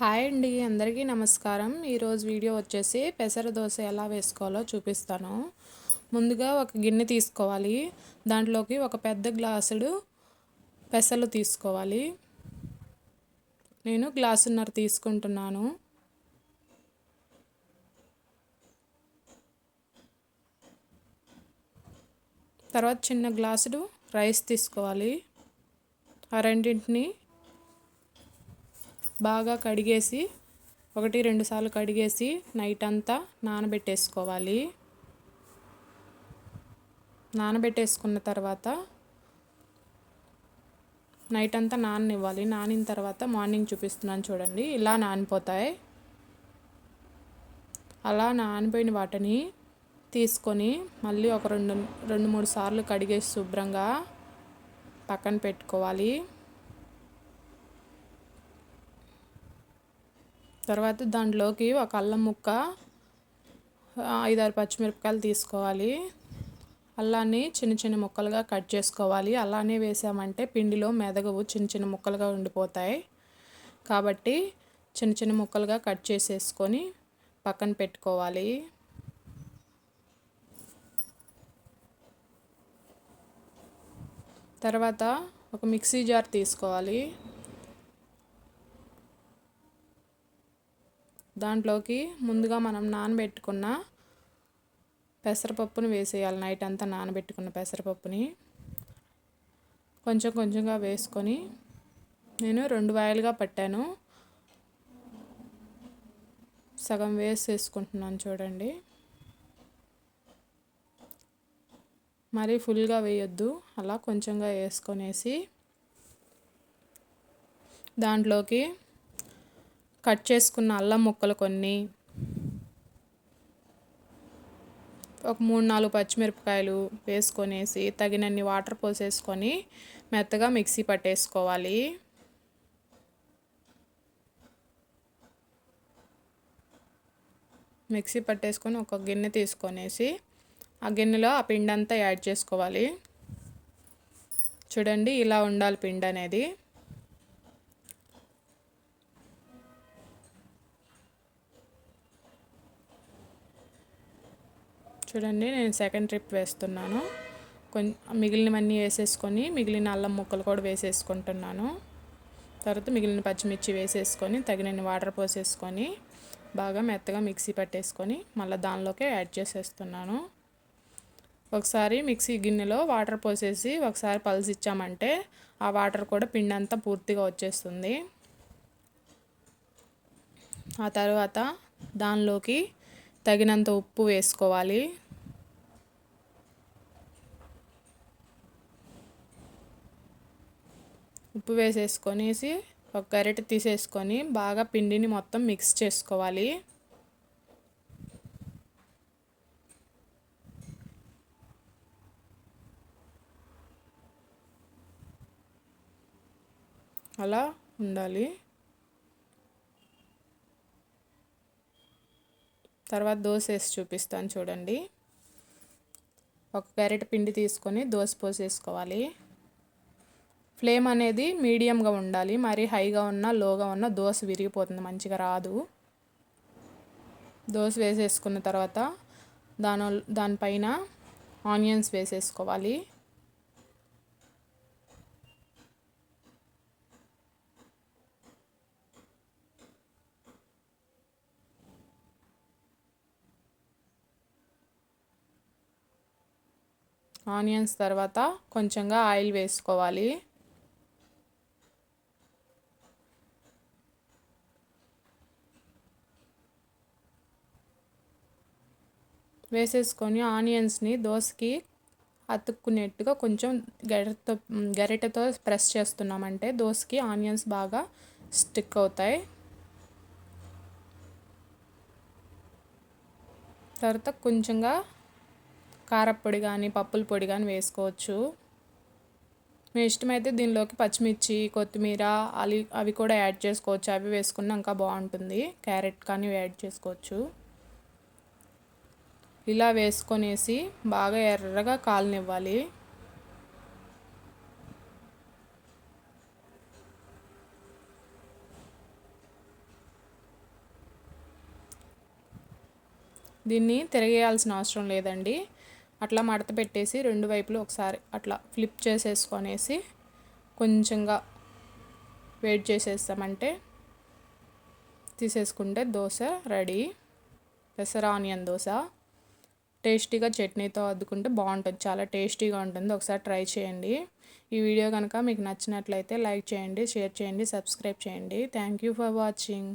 Hi అండి, అందరికీ నమస్కారం. ఈరోజు వీడియో వచ్చేసి పెసర దోశ ఎలా వేసుకోవాలో చూపిస్తాను. ముందుగా ఒక గిన్నె తీసుకోవాలి. దాంట్లోకి ఒక పెద్ద గ్లాసుడు పెసలు తీసుకోవాలి. నేను గ్లాసున్నర తీసుకుంటున్నాను. తర్వాత చిన్న గ్లాసుడు రైస్ తీసుకోవాలి. ఆ రెండింటిని బాగా కడిగేసి 1-2 సార్లు కడిగేసి నైట్ అంతా నానబెట్టేసుకోవాలి. నానబెట్టేసుకున్న తర్వాత నైట్ అంతా నాననివ్వాలి. నానిన తర్వాత మార్నింగ్ చూపిస్తున్నాను చూడండి, ఇలా నానిపోతాయి. అలా నానిపోయిన వాటిని తీసుకొని మళ్ళీ ఒక 2-3 సార్లు కడిగేసి శుభ్రంగా పక్కన పెట్టుకోవాలి. తర్వాత దాంట్లోకి ఒక అల్లం ముక్క, 5-6 పచ్చిమిరపకాయలు తీసుకోవాలి. అల్లాన్ని చిన్న చిన్న ముక్కలుగా కట్ చేసుకోవాలి. అలానే వేసామంటే పిండిలో మెదగవు, చిన్న చిన్న ముక్కలుగా ఉండిపోతాయి. కాబట్టి చిన్న చిన్న ముక్కలుగా కట్ చేసేసుకొని పక్కన పెట్టుకోవాలి. తర్వాత ఒక మిక్సీ జార్ తీసుకోవాలి. దాంట్లోకి ముందుగా మనం నానబెట్టుకున్న పెసరపప్పుని వేసేయాలి. నైట్ అంతా నానబెట్టుకున్న పెసరపప్పుని కొంచెం కొంచెంగా వేసుకొని, నేను 2 వాయిలుగా పట్టాను. సగం వేసేసుకుంటున్నాను చూడండి. మరీ ఫుల్గా వేయొద్దు, అలా కొంచెంగా వేసుకొనేసి దాంట్లోకి కట్ చేసుకున్న అల్లం ముక్కలు కొన్ని, ఒక 3-4 పచ్చిమిరపకాయలు వేసుకొనేసి తగినన్ని వాటర్ పోసేసుకొని మెత్తగా మిక్సీ పట్టేసుకోవాలి. మిక్సీ పట్టేసుకొని ఒక గిన్నె తీసుకొనేసి ఆ గిన్నెలో ఆ పిండి అంతా యాడ్ చేసుకోవాలి. చూడండి, ఇలా ఉండాలి పిండి అనేది. చూడండి, నేను సెకండ్ ట్రిప్ వేస్తున్నాను. మిగిలినవన్నీ వేసేసుకొని మిగిలిన అల్లం ముక్కలు కూడా వేసేసుకుంటున్నాను. తర్వాత మిగిలిన పచ్చిమిర్చి వేసేసుకొని తగినన్ని వాటర్ పోసేసుకొని బాగా మెత్తగా మిక్సీ పట్టేసుకొని మళ్ళీ దానిలోకే యాడ్ చేసేస్తున్నాను. ఒకసారి మిక్సీ గిన్నెలో వాటర్ పోసేసి ఒకసారి పల్స్ ఇచ్చామంటే ఆ వాటర్ కూడా పిండి అంతా పూర్తిగా వచ్చేస్తుంది. ఆ తర్వాత దానిలోకి తగినంత ఉప్పు వేసుకోవాలి. ఉప్పు వేసేసుకొనేసి ఒక గరిటె తీసేసుకొని బాగా పిండిని మొత్తం మిక్స్ చేసుకోవాలి. అలా ఉండాలి. తర్వాత దోశ వేసి చూపిస్తాను చూడండి. ఒక గరిటె పిండి తీసుకొని దోశ పోసేసుకోవాలి. ఫ్లేమ్ అనేది మీడియంగా ఉండాలి. మరీ హైగా ఉన్నా లోగా ఉన్నా దోశ విరిగిపోతుంది, మంచిగా రాదు. దోశ వేసేసుకున్న తర్వాత దానిపైన ఆనియన్స్ వేసేసుకోవాలి. ఆనియన్స్ తర్వాత కొంచెంగా ఆయిల్ వేసుకోవాలి. వేసేసుకొని ఆనియన్స్ని దోశకి అతుక్కునేట్టుగా కొంచెం గరిటెతో ప్రెస్ చేస్తున్నామంటే దోశకి ఆనియన్స్ బాగా స్టిక్ అవుతాయి. తర్వాత కొంచెంగా కారప్పొడి కానీ పప్పుల పొడి కానీ వేసుకోవచ్చు. మీ ఇష్టమైతే దీనిలోకి పచ్చిమిర్చి, కొత్తిమీర అవి కూడా యాడ్ చేసుకోవచ్చు. అవి వేసుకున్నా ఇంకా బాగుంటుంది. క్యారెట్ కానీ యాడ్ చేసుకోవచ్చు. ఇలా వేసుకొనేసి బాగా ఎర్రగా కాలనివ్వాలి. దీన్ని తిరగేయాల్సిన అవసరం లేదండి. అట్లా మడత పెట్టేసి రెండు వైపులు ఒకసారి అట్లా ఫ్లిప్ చేసేసుకొనేసి కొంచెంగా వెయిట్ చేసేస్తామంటే తీసేసుకుంటే దోశ రెడీ. పెసర ఆనియన్ దోశ టేస్టీగా చట్నీతో అద్దుకుంటే బాగుంటుంది, చాలా టేస్టీగా ఉంటుంది. ఒకసారి ట్రై చేయండి. ఈ వీడియో కనుక మీకు నచ్చినట్లయితే లైక్ చేయండి, షేర్ చేయండి, సబ్స్క్రైబ్ చేయండి. Thank you for watching.